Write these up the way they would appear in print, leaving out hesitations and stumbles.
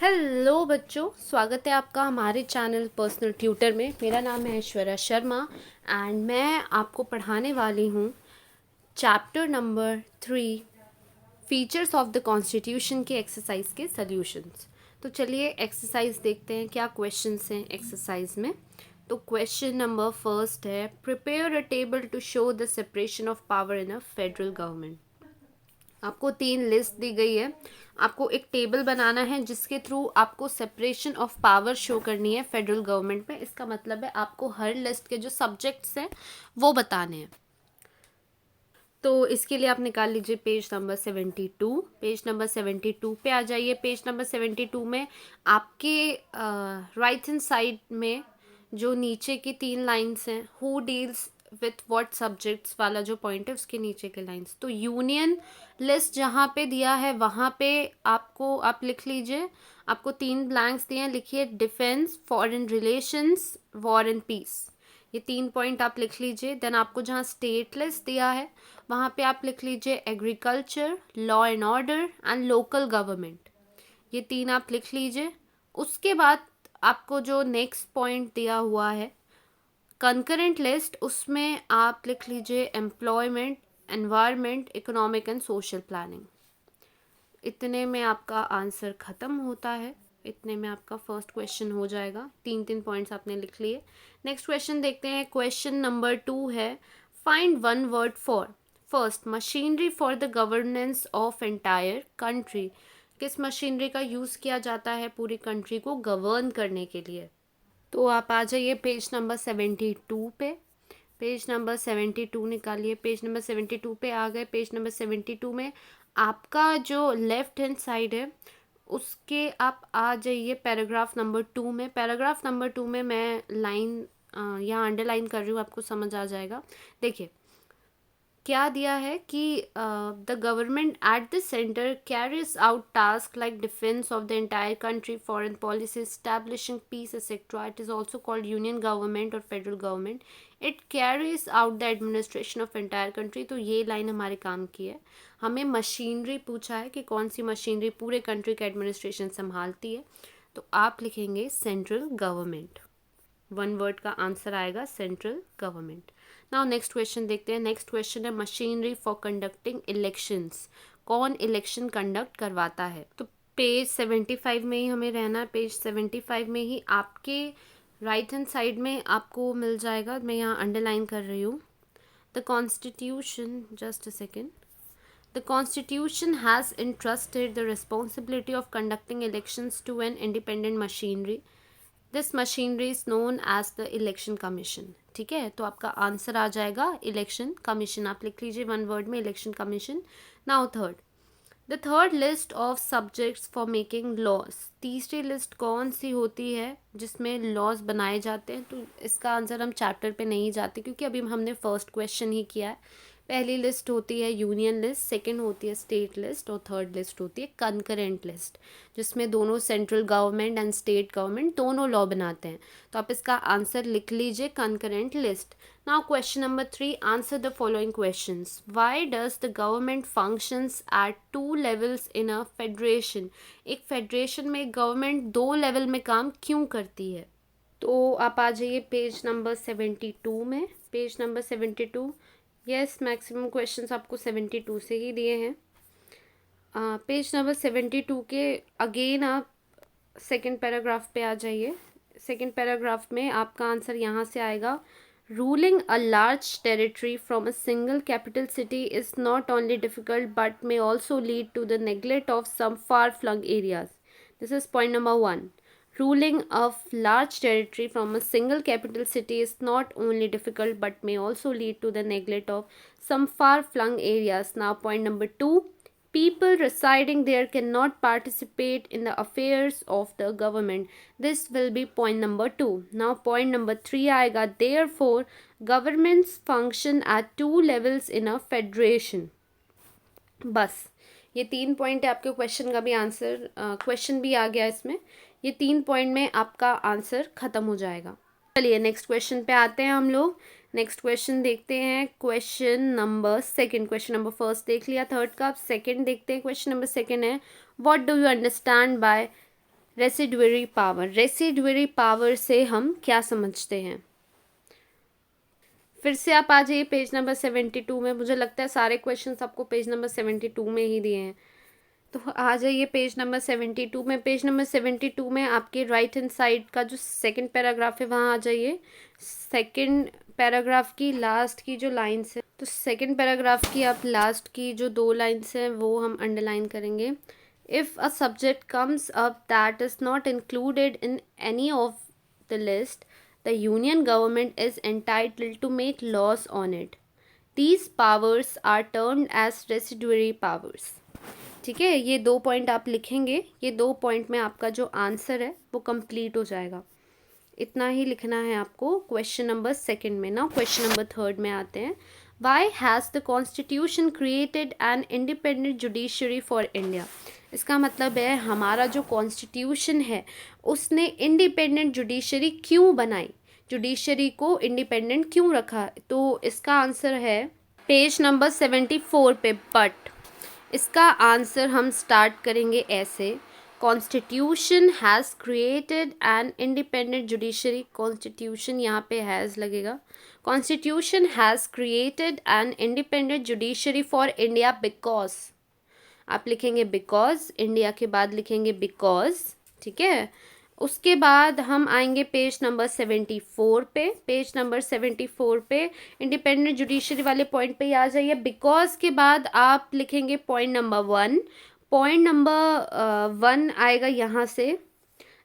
Hello बच्चों, स्वागत है आपका हमारे चैनल पर्सनल ट्यूटर में। मेरा नाम है ऐश्वर्या शर्मा एंड मैं आपको पढ़ाने वाली हूँ chapter number 3 features of the constitution के एक्सरसाइज के सॉल्यूशंस। तो चलिए एक्सरसाइज देखते हैं क्या क्वेश्चंस हैं एक्सरसाइज में। तो क्वेश्चन नंबर फर्स्ट है, prepare a table to show the separation of power in a federal government. आपको 3 लिस्ट दी गई है, आपको एक टेबल बनाना है जिसके थ्रू आपको सेपरेशन ऑफ पावर शो करनी है फेडरल गवर्नमेंट में। इसका मतलब है आपको हर लिस्ट के जो सब्जेक्ट्स हैं वो बताने हैं। तो इसके लिए आप निकाल लीजिए पेज नंबर 72। पेज नंबर 72 पे आ जाइए। पेज नंबर 72 में आपके राइट हैंड साइड में जो नीचे की 3 लाइंस हैं, who deals with what subjects वाला जो पॉइंट है उसके नीचे के लाइंस, तो यूनियन लिस्ट जहाँ पे दिया है वहाँ पे आपको आप लिख लीजिए। आपको 3 ब्लैंक्स दिए हैं, लिखिए defence, foreign relations, war and peace. ये 3 पॉइंट आप लिख लीजिए। देन आपको जहाँ स्टेट लिस्ट दिया है वहाँ पे आप लिख लीजिए agriculture, law and order and local government. ये 3 आप लिख लीजिए। उसके बाद आपको जो नेक्स्ट पॉइंट दिया हुआ है कंकरेंट लिस्ट, उसमें आप लिख लीजिए employment, environment, economic and social planning. इतने में आपका आंसर ख़त्म होता है। इतने में आपका फर्स्ट क्वेश्चन हो जाएगा। 3 पॉइंट्स आपने लिख लिए। नेक्स्ट क्वेश्चन देखते हैं। क्वेश्चन नंबर 2 है, find one word for first machinery for the governance of entire country. किस मशीनरी का यूज़ किया जाता है पूरी कंट्री को गवर्न करने के लिए। तो आप आ जाइए पेज नंबर 72 पे। पेज नंबर 72 निकालिए। पेज नंबर 72 पे आ गए। पेज नंबर 72 में आपका जो लेफ्ट हैंड साइड है उसके आप आ जाइए पैराग्राफ नंबर 2 में। पैराग्राफ नंबर 2 में मैं लाइन यहाँ अंडरलाइन कर रही हूँ, आपको समझ आ जाएगा। देखिए क्या दिया है कि the government at the centre carries out task like defence of the entire country, foreign policy, establishing peace etcetera. It is also called union government और federal government. It carries out the administration of entire country. तो ये line हमारे काम की है। हमें machinery पूछा है कि कौन सी मशीनरी पूरे कंट्री का एडमिनिस्ट्रेशन संभालती है, तो आप लिखेंगे सेंट्रल गवर्नमेंट। वन वर्ड का आंसर आएगा central government. Now next question देखते हैं। नेक्स्ट क्वेश्चन है मशीनरी फॉर कंडक्टिंग इलेक्शंस। कौन इलेक्शन कंडक्ट करवाता है। तो पेज 75 में ही हमें रहना है। पेज 75 में ही आपके राइट हैंड साइड में आपको मिल जाएगा। मैं यहाँ अंडरलाइन कर रही हूँ। The constitution, just a second, the Constitution has entrusted the responsibility of conducting elections to an independent machinery. This machinery is known as the election commission. ठीक है, तो आपका आंसर आ जाएगा इलेक्शन कमीशन। आप लिख लीजिए वन वर्ड में election commission. Now third, the third list of subjects for making laws. तीसरी लिस्ट कौन सी होती है जिसमें लॉज बनाए जाते हैं। तो इसका आंसर हम चैप्टर पे नहीं जाते क्योंकि अभी हमने फर्स्ट क्वेश्चन ही किया है। पहली लिस्ट होती है यूनियन लिस्ट, सेकंड होती है स्टेट लिस्ट और थर्ड लिस्ट होती है कंकरेंट लिस्ट, जिसमें दोनों central government and state government दोनों लॉ बनाते हैं। तो आप इसका आंसर लिख लीजिए concurrent list. Now question number 3, answer the following questions. Why does the government functions eight 2 levels in a federation. एक फेडरेशन में गवर्नमेंट 2 लेवल में काम क्यों करती है। तो आप आ जाइए पेज नंबर 72 में। Page number 72, yes maximum questions आपको 72 से ही दिए हैं। पेज नंबर 72 के अगेन आप सेकंड पैराग्राफ पे आ जाइए। सेकंड पैराग्राफ में आपका आंसर यहाँ से आएगा, ruling a large territory from a single capital city is not only difficult but may also lead to the neglect of some far flung areas. This is point number 1. Ruling a large territory from a single capital city is not only difficult but may also lead to the neglect of some far-flung areas. Now, point number 2. People residing there cannot participate in the affairs of the government. This will be point number 2. Now, point number 3 आएगा, therefore, governments function at 2 levels in a federation. बस ये 3 point है। आपके question का भी answer, question भी आ गया इसमें। ये 3 पॉइंट में आपका आंसर ख़त्म हो जाएगा। चलिए नेक्स्ट क्वेश्चन पे आते हैं हम लोग। नेक्स्ट क्वेश्चन देखते हैं। क्वेश्चन नंबर 2, क्वेश्चन नंबर 1 देख लिया, थर्ड का। सेकंड देखते हैं। क्वेश्चन नंबर 2 है, what do you understand by residuary power, residuary power से हम क्या समझते हैं? फिर से आप आ जाइए पेज नंबर 72 में। मुझे लगता है सारे क्वेश्चंस आपको पेज नंबर 72 में ही दिए हैं, तो आ जाइए पेज नंबर 72 में। पेज नंबर 72 में आपके राइट हैंड साइड का जो सेकंड पैराग्राफ है वहाँ आ जाइए। सेकंड पैराग्राफ की लास्ट की जो लाइन्स है, तो सेकंड पैराग्राफ की आप लास्ट की जो 2 लाइन्स हैं वो हम अंडरलाइन करेंगे। If a subject comes up that is not included in any of the list, the union government is entitled to make laws on it. These powers are termed as residuary powers. ठीक है, ये 2 point आप लिखेंगे, ये 2 point में आपका जो answer है वो कंप्लीट हो जाएगा। इतना ही लिखना है आपको क्वेश्चन नंबर सेकंड में। ना क्वेश्चन नंबर थर्ड में आते हैं। Why has the Constitution created an independent judiciary for India? इसका मतलब है हमारा जो कॉन्स्टिट्यूशन है उसने इंडिपेंडेंट जुडिशरी क्यों बनाई, जुडिशरी को इंडिपेंडेंट क्यों रखा? तो इसका आंसर है पेज नंबर 74 पे। बट इसका आंसर हम स्टार्ट करेंगे ऐसे, constitution has created an independent judiciary. Constitution यहाँ पे हैज़ लगेगा। Constitution has created an independent judiciary for India because, आप लिखेंगे बिकॉज, इंडिया के बाद लिखेंगे बिकॉज। ठीक है, उसके बाद हम आएंगे पेज नंबर 74 पे। पेज नंबर 74 पे इंडिपेंडेंट जुडिशरी वाले पॉइंट पे आ जाइए। बिकॉज के बाद आप लिखेंगे पॉइंट नंबर 1। पॉइंट नंबर 1 आएगा यहाँ से,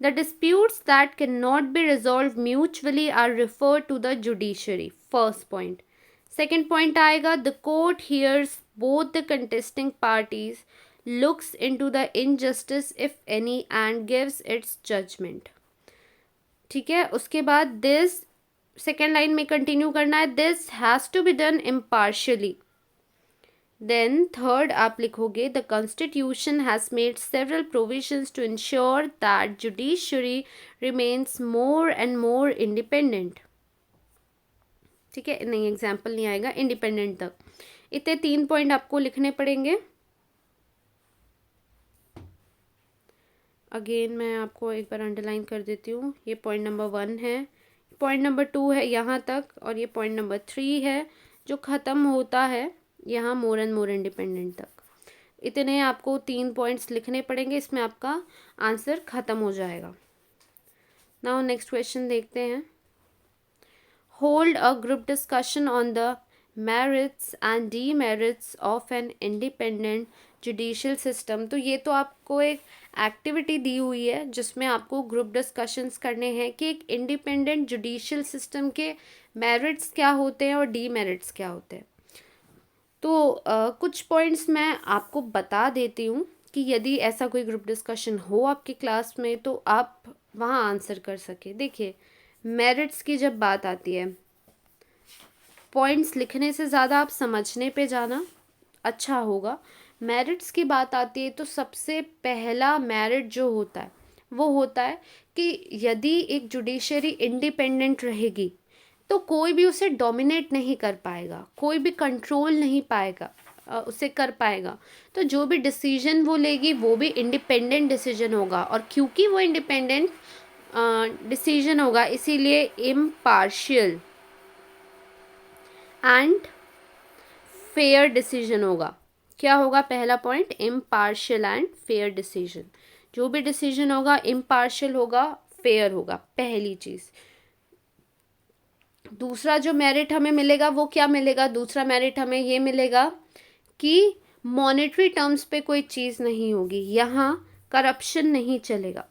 the disputes that can not be resolve mutually are refer to the judiciary, first point. Second point आएगा, the court hears both the contesting parties, looks into the injustice if any and gives its judgment. ठीक है, उसके बाद this second line में continue करना है, this has to be done impartially. Then third आप लिखोगे, the constitution has made several provisions to ensure that judiciary remains more and more independent. ठीक है, नहीं एग्जाम्पल नहीं आएगा, इंडिपेंडेंट तक। इतने 3 पॉइंट आपको लिखने पड़ेंगे। अगेन मैं आपको एक बार अंडरलाइन कर देती हूँ। ये पॉइंट नंबर 1 है, पॉइंट नंबर 2 है यहाँ तक, और ये पॉइंट नंबर 3 है जो ख़त्म होता है यहाँ मोर एंड मोर इंडिपेंडेंट तक। इतने आपको 3 पॉइंट्स लिखने पड़ेंगे, इसमें आपका आंसर ख़त्म हो जाएगा। नाउ नेक्स्ट क्वेश्चन देखते हैं। Hold a group discussion on the merits and demerits of an independent judicial system। तो ये तो आपको एक एक्टिविटी दी हुई है जिसमें आपको ग्रुप डिस्कशंस करने हैं कि एक इंडिपेंडेंट जुडिशियल सिस्टम के मेरिट्स क्या होते हैं और डीमेरिट्स क्या होते हैं। तो कुछ पॉइंट्स मैं आपको बता देती हूँ कि यदि ऐसा कोई ग्रुप डिस्कशन हो आपकी क्लास में तो आप वहाँ आंसर कर सके। देखिए, मेरिट्स की जब बात आती है, पॉइंट्स लिखने से ज़्यादा आप समझने पे जाना अच्छा होगा। मेरिट्स की बात आती है तो सबसे पहला मेरिट जो होता है वो होता है कि यदि एक जुडिशरी इंडिपेंडेंट रहेगी तो कोई भी उसे डोमिनेट नहीं कर पाएगा, कोई भी कंट्रोल नहीं पाएगा उसे कर पाएगा। तो जो भी डिसीजन वो लेगी वो भी इंडिपेंडेंट डिसीजन होगा, और क्योंकि वो इंडिपेंडेंट डिसीजन होगा इसीलिए इम्पार्शियल एंड फेयर डिसीजन होगा। क्या होगा पहला point? Impartial and fair decision. जो भी डिसीजन होगा इम्पार्शियल होगा, फेयर होगा, पहली चीज़। दूसरा जो मेरिट हमें मिलेगा वो क्या मिलेगा? दूसरा मेरिट हमें ये मिलेगा कि मॉनेटरी टर्म्स पे कोई चीज़ नहीं होगी, यहाँ करप्शन नहीं चलेगा।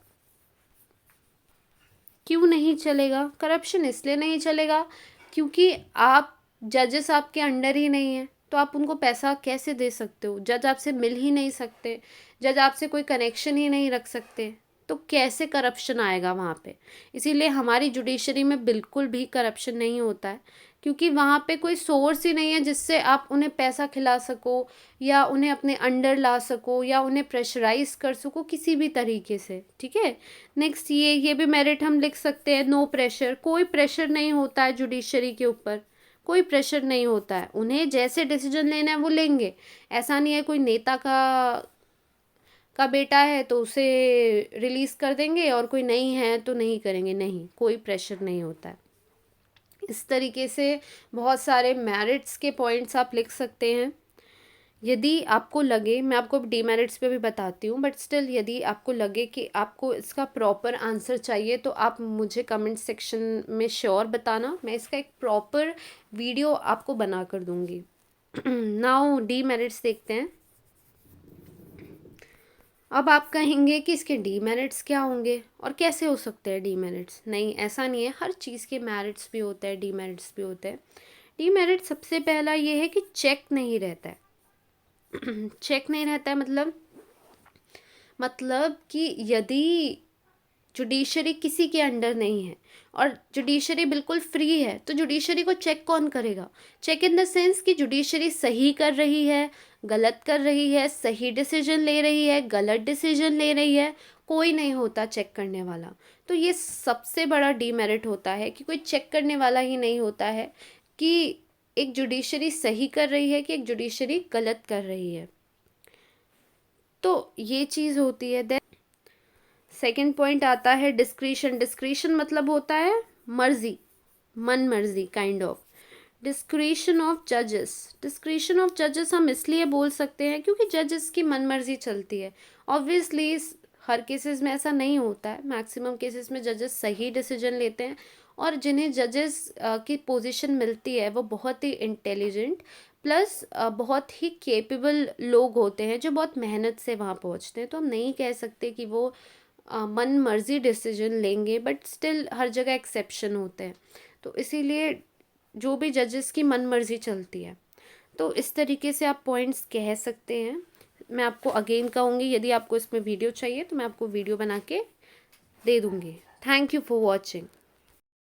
क्यों नहीं चलेगा? करप्शन इसलिए नहीं चलेगा क्योंकि आप जजेस आपके अंडर ही नहीं है, तो आप उनको पैसा कैसे दे सकते हो? जज आपसे मिल ही नहीं सकते, जज आपसे कोई कनेक्शन ही नहीं रख सकते, तो कैसे करप्शन आएगा वहाँ पे? इसीलिए हमारी जुडिशरी में बिल्कुल भी करप्शन नहीं होता है, क्योंकि वहाँ पे कोई सोर्स ही नहीं है जिससे आप उन्हें पैसा खिला सको या उन्हें अपने अंडर ला सको या उन्हें प्रेशराइज कर सको किसी भी तरीके से। ठीक है, नेक्स्ट ये भी मेरिट हम लिख सकते हैं, नो प्रेशर। कोई प्रेशर नहीं होता है जुडिशरी के ऊपर, कोई प्रेशर नहीं होता है, उन्हें जैसे डिसीजन लेना है वो लेंगे। ऐसा नहीं है कोई नेता का का बेटा है तो उसे रिलीज़ कर देंगे और कोई नहीं है तो नहीं करेंगे, नहीं, कोई प्रेशर नहीं होता है। इस तरीके से बहुत सारे मेरिट्स के पॉइंट्स आप लिख सकते हैं। यदि आपको लगे, मैं आपको डीमेरिट्स पे भी बताती हूँ, बट स्टिल यदि आपको लगे कि आपको इसका प्रॉपर आंसर चाहिए तो आप मुझे कमेंट सेक्शन में श्योर बताना, मैं इसका एक प्रॉपर वीडियो आपको बना कर दूँगी। नाउ डीमेरिट्स देखते हैं। अब आप कहेंगे कि इसके डीमेरिट्स क्या होंगे और कैसे हो सकते हैं डीमेरिट्स? नहीं, ऐसा नहीं है, हर चीज़ के मेरिट्स भी होते हैं, डीमेरिट्स भी होते हैं। डीमेरिट सबसे पहला ये है कि चेक नहीं रहता है। चेक नहीं रहता है मतलब कि यदि जुडिशरी किसी के अंडर नहीं है और जुडिशरी बिल्कुल फ्री है तो जुडिशरी को चेक कौन करेगा? चेक इन द सेंस कि जुडिशरी सही कर रही है, गलत कर रही है, सही डिसीजन ले रही है, गलत डिसीजन ले रही है, कोई नहीं होता चेक करने वाला। तो ये सबसे बड़ा डीमेरिट होता है कि कोई चेक करने वाला ही नहीं होता है कि एक जुडिशरी सही कर रही है कि एक जुडिशरी गलत कर रही है। तो ये चीज़ होती है। सेकंड पॉइंट आता है डिस्क्रिशन। डिस्क्रिशन मतलब होता है मर्जी, मन मर्जी काइंड ऑफ। डिस्क्रिशन ऑफ जजेस। डिस्क्रिशन ऑफ जजेस हम इसलिए बोल सकते हैं क्योंकि जजेस की मन मर्जी चलती है। ऑब्वियसली हर केसेस में ऐसा नहीं होता है, मैक्सिमम केसेस में जजेस सही डिसीजन लेते हैं और जिन्हें जजेस की पोजीशन मिलती है वो बहुत ही इंटेलिजेंट प्लस बहुत ही केपेबल लोग होते हैं जो बहुत मेहनत से वहाँ पहुँचते हैं। तो हम नहीं कह सकते कि वो मन मर्जी डिसीजन लेंगे, बट स्टिल हर जगह एक्सेप्शन होते हैं। तो इसीलिए जो भी जजेस की मन मर्जी चलती है। तो इस तरीके से आप पॉइंट्स कह सकते हैं। मैं आपको अगेन कहूँगी, यदि आपको इसमें वीडियो चाहिए तो मैं आपको वीडियो बना के दे दूँगी। Thank you for watching.